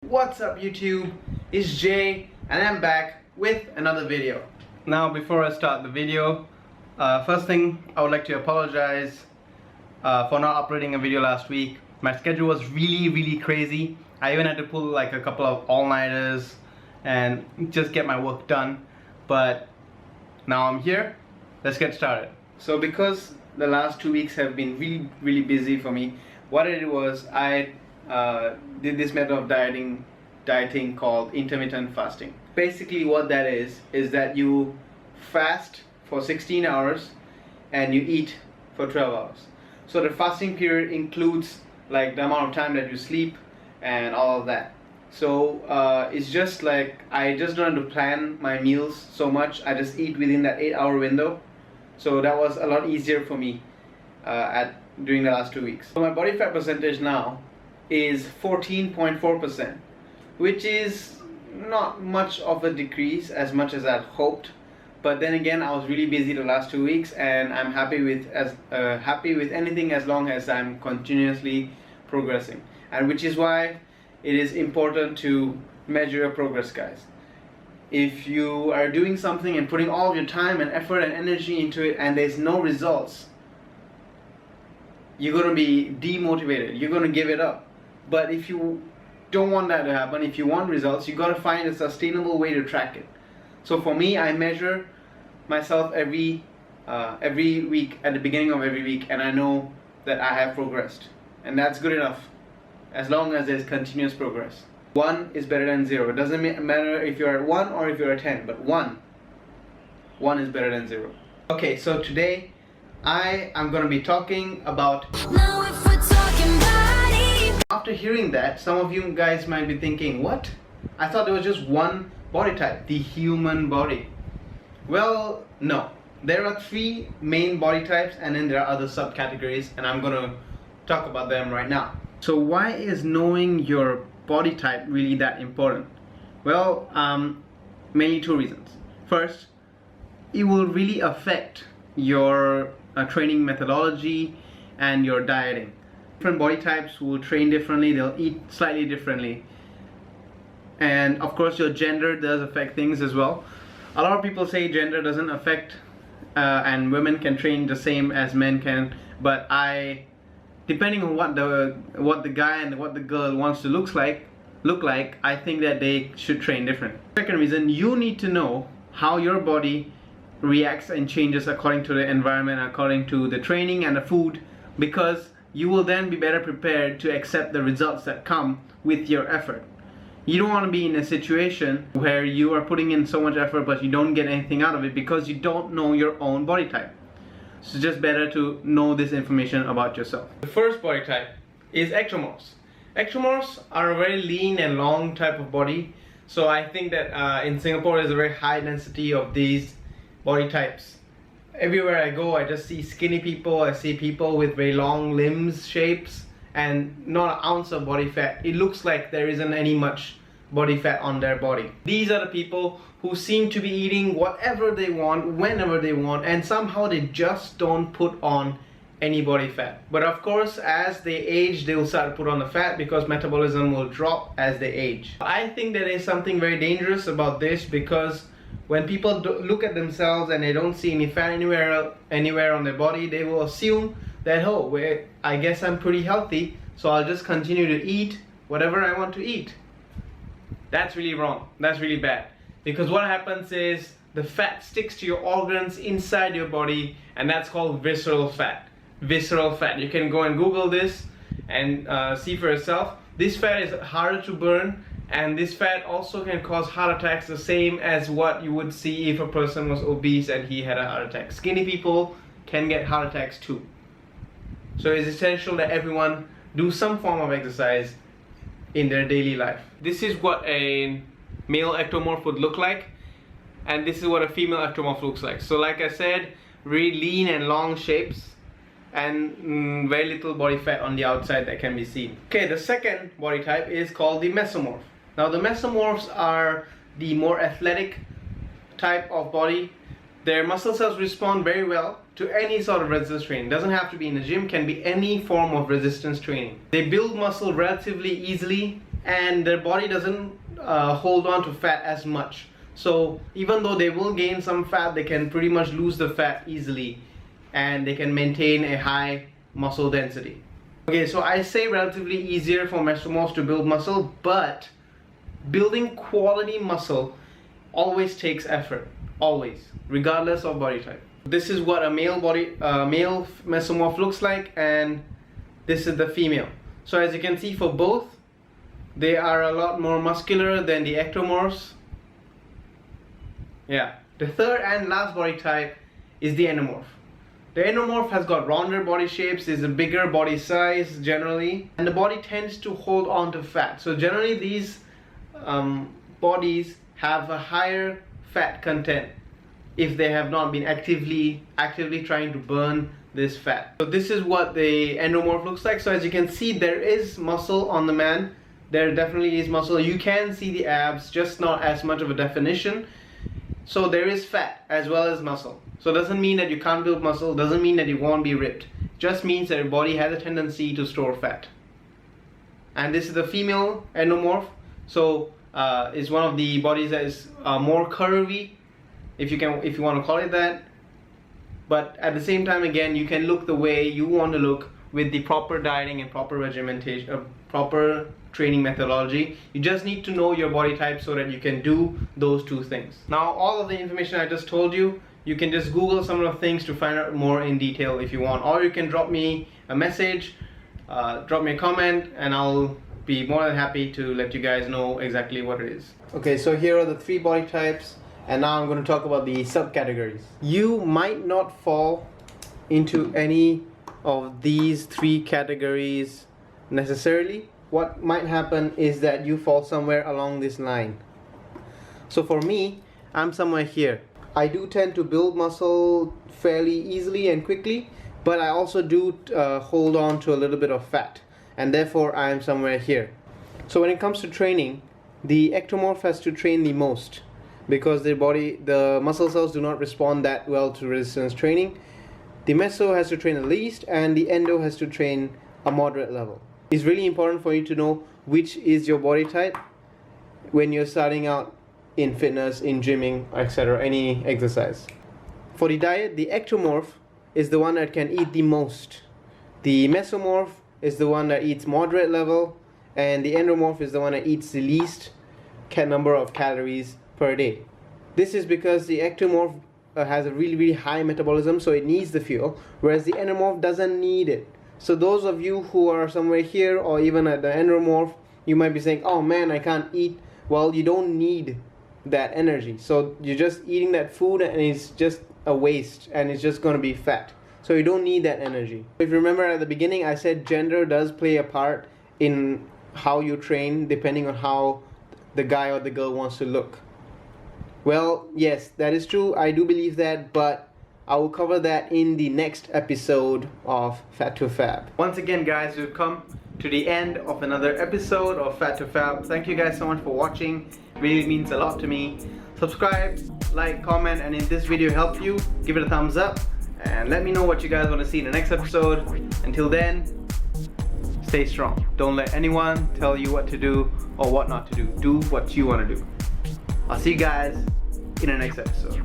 What's up YouTube? It's Jay and I'm back with another video. Now before I start the video, first thing I would like to apologize for not uploading a video last week. My schedule was really crazy. I even had to pull like a couple of all-nighters and just get my work done. But now I'm here. Let's get started. So because the last 2 weeks have been really busy for me, what I did was I did this method of dieting called intermittent fasting. Basically what that is that you fast for 16 hours and you eat for 12 hours. So the fasting period includes like the amount of time that you sleep and all of that. So it's just like I just don't have to plan my meals so much. I just eat within that 8-hour window. So that was a lot easier for me during the last 2 weeks. So my body fat percentage now is 14.4%, which is not much of a decrease as much as I'd hoped. But then again, I was really busy the last 2 weeks, and I'm happy with anything as long as I'm continuously progressing. And which is why it is important to measure your progress, guys. If you are doing something and putting all of your time and effort and energy into it and there's no results, you're going to be demotivated. You're going to give it up. But if you don't want that to happen, if you want results, you got to find a sustainable way to track it. So for me, I measure myself every week, at the beginning of every week, and I know that I have progressed. And that's good enough, as long as there's continuous progress. 1 is better than 0. It doesn't matter if you're at 1 or if you're at 10, but 1 is better than 0. Okay, so today I am going to be talking about... Now if we're talking body. After hearing that, some of you guys might be thinking, what? I thought there was just one body type, the human body. Well, no. There are 3 main body types, and then there are other subcategories, and I'm going to talk about them right now. So why is knowing your body type really that important? Well, mainly 2 reasons. First, it will really affect your training methodology and your dieting. Different body types will train differently, they'll eat slightly differently. And of course your gender does affect things as well. A lot of people say gender doesn't affect and women can train the same as men can, but depending on what the guy and what the girl wants to look like, I think that they should train different. Second reason, you need to know how your body reacts and changes according to the environment, according to the training and the food, because you will then be better prepared to accept the results that come with your effort. You don't want to be in a situation where you are putting in so much effort but you don't get anything out of it because you don't know your own body type. So it's just better to know this information about yourself. The first body type is ectomorphs. Ectomorphs are a very lean and long type of body. So I think that in Singapore there's a very high density of these body types. Everywhere I go, I just see skinny people, I see people with very long limbs, shapes, and not an ounce of body fat. It looks like there isn't any much body fat on their body. These are the people who seem to be eating whatever they want, whenever they want, and somehow they just don't put on any body fat. But of course, as they age, they will start to put on the fat because metabolism will drop as they age. I think there is something very dangerous about this, because when people look at themselves and they don't see any fat anywhere on their body, they will assume that, oh, I guess I'm pretty healthy, so I'll just continue to eat whatever I want to eat. That's really wrong. That's really bad. Because what happens is the fat sticks to your organs inside your body, and that's called visceral fat. Visceral fat. You can go and Google this and see for yourself. This fat is harder to burn, and this fat also can cause heart attacks, the same as what you would see if a person was obese and he had a heart attack. Skinny people can get heart attacks too. So it's essential that everyone do some form of exercise in their daily life. This is what a male ectomorph would look like, and this is what a female ectomorph looks like. So like I said, really lean and long shapes, and very little body fat on the outside that can be seen. Okay, the second body type is called the mesomorph. Now the mesomorphs are the more athletic type of body. Their muscle cells respond very well to any sort of resistance training. Doesn't have to be in the gym, can be any form of resistance training. They build muscle relatively easily and their body doesn't hold on to fat as much. So even though they will gain some fat, they can pretty much lose the fat easily and they can maintain a high muscle density. Okay, so I say relatively easier for mesomorphs to build muscle, but building quality muscle always takes effort, always, regardless of body type. This is what a male mesomorph looks like, and this is the female. So as you can see, for both, they are a lot more muscular than the ectomorphs. Yeah. The third and last body type is the endomorph. The endomorph has got rounder body shapes, is a bigger body size generally, and the body tends to hold on to fat. So generally these bodies have a higher fat content if they have not been actively trying to burn this fat. So this is what the endomorph looks like. So as you can see, there is muscle on the man. There definitely is muscle. You can see the abs, just not as much of a definition. So there is fat as well as muscle. So it doesn't mean that you can't build muscle, doesn't mean that you won't be ripped. It just means that your body has a tendency to store fat. And this is the female endomorph. So it's one of the bodies that is more curvy, if you want to call it that. But at the same time, again, you can look the way you want to look with the proper dieting and proper regimentation, proper training methodology. You just need to know your body type so that you can do those two things. Now, all of the information I just told you, you can just Google some of the things to find out more in detail if you want, or you can drop me a message, drop me a comment, and I'll be more than happy to let you guys know exactly what it is. Okay, so here are the 3 body types, and now I'm going to talk about the subcategories. You might not fall into any of these 3 categories necessarily. What might happen is that you fall somewhere along this line. So for me, I'm somewhere here. I do tend to build muscle fairly easily and quickly, but I also do hold on to a little bit of fat, and therefore I am somewhere here. So when it comes to training, the ectomorph has to train the most because the muscle cells do not respond that well to resistance training. The meso has to train the least, and the endo has to train a moderate level. It's really important for you to know which is your body type when you're starting out in fitness, in gymming, etc., any exercise. For the diet, the ectomorph is the one that can eat the most. The mesomorph is the one that eats moderate level, and the endomorph is the one that eats the least number of calories per day. This is because the ectomorph has a really high metabolism, so it needs the fuel, whereas the endomorph doesn't need it. So those of you who are somewhere here or even at the endomorph, you might be saying, oh man, I can't eat. Well, you don't need that energy. So you're just eating that food and it's just a waste and it's just going to be fat. So you don't need that energy. If you remember at the beginning, I said gender does play a part in how you train depending on how the guy or the girl wants to look. Well, yes, that is true. I do believe that, but I will cover that in the next episode of Fat to Fab. Once again, guys, we've come to the end of another episode of Fat to Fab. Thank you guys so much for watching. It really means a lot to me. Subscribe, like, comment, and if this video helped you, give it a thumbs up and let me know what you guys want to see in the next episode. Until then, stay strong. Don't let anyone tell you what to do or what not to do. Do what you want to do. I'll see you guys in the next episode.